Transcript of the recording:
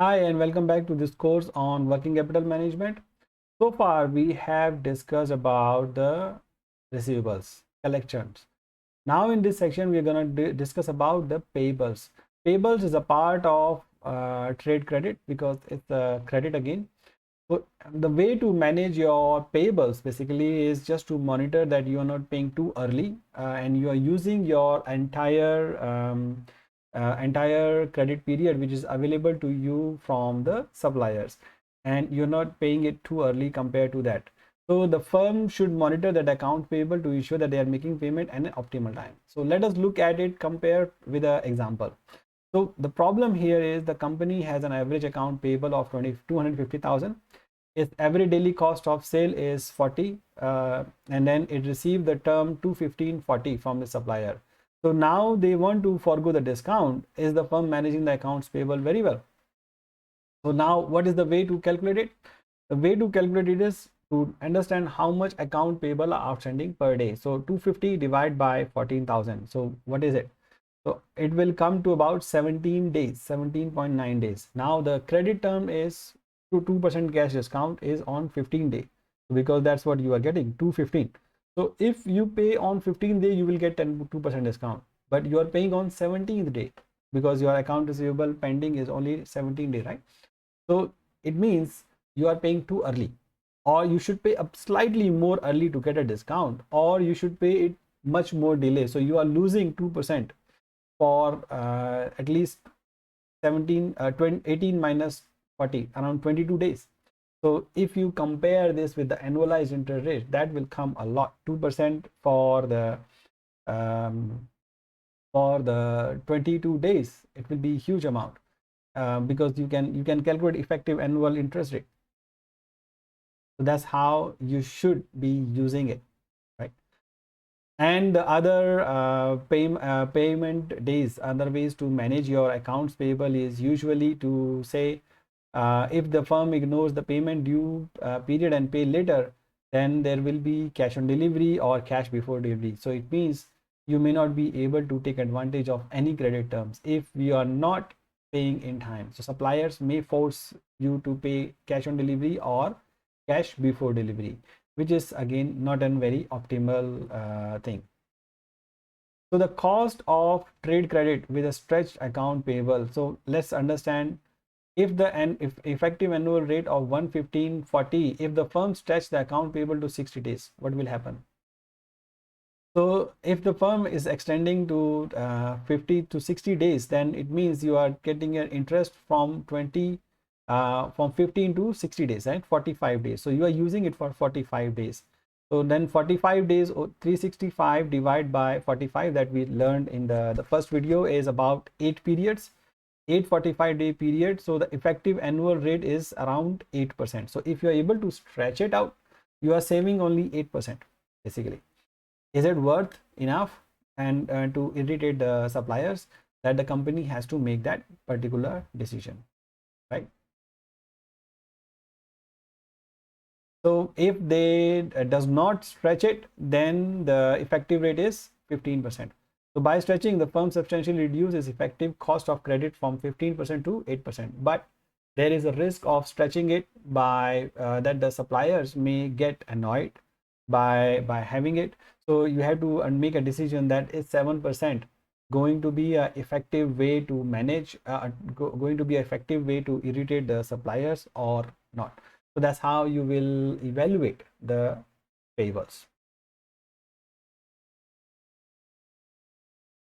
Hi, and welcome back to this course on working capital management. So far, we have discussed about the receivables, collections. Now, in this section, we're going to discuss about the payables. Payables is a part of trade credit because it's a credit again. So, the way to manage your payables basically is just to monitor that you are not paying too early and you are using your entire credit period which is available to you from the suppliers, and you're not paying it too early compared to that. So the firm should monitor that account payable to ensure that they are making payment at an optimal time. So let us look at it, compare with an example. So the problem here is the company has an average account payable of 250,000. Its average daily cost of sale is 40, and then it received the term 215.40 from the supplier. So now they want to forgo the discount. Is the firm managing the accounts payable very well? So now what is the way to calculate it? The way to calculate it is to understand how much account payable are outstanding per day. So 250 divided by 14,000. So what is it? So it will come to about 17 days, 17.9 days. Now the credit term is to 2% cash discount is on 15 day, because that's what you are getting, 215. So if you pay on 15th day, you will get 2% discount, but you are paying on 17th day because your account receivable pending is only 17 day, right? So it means you are paying too early, or you should pay up slightly more early to get a discount, or you should pay it much more delay. So you are losing 2% for at least 18 minus 40, around 22 days. So if you compare this with the annualized interest rate, that will come a lot. 2% um, for the 22 days, it will be a huge amount, because you can calculate effective annual interest rate. So that's how you should be using it, right? And the other payment days, other ways to manage your accounts payable is usually to say, if the firm ignores the payment due period and pay later, then there will be cash on delivery or cash before delivery. So it means you may not be able to take advantage of any credit terms if you are not paying in time. So suppliers may force you to pay cash on delivery or cash before delivery, which is again not a very optimal thing. So the cost of trade credit with a stretched account payable. So let's understand, if effective annual rate of 115.40, if the firm stretch the account payable to 60 days, what will happen? So if the firm is extending to 50 to 60 days, then it means you are getting an interest from 15 to 60 days, right? 45 days. So you are using it for 45 days. So then 45 days or 365 divided by 45 that we learned in the first video is about 8 periods, 845-day period. So the effective annual rate is around 8%. So if you are able to stretch it out, you are saving only 8% basically. Is it worth enough and to irritate the suppliers that the company has to make that particular decision, right? So if they does not stretch it, then the effective rate is 15%. So by stretching, the firm substantially reduces effective cost of credit from 15% to 8%. But there is a risk of stretching it by that the suppliers may get annoyed by having it. So you have to make a decision that is 7% going to be an effective way to manage, going to be an effective way to irritate the suppliers or not. So that's how you will evaluate the payables.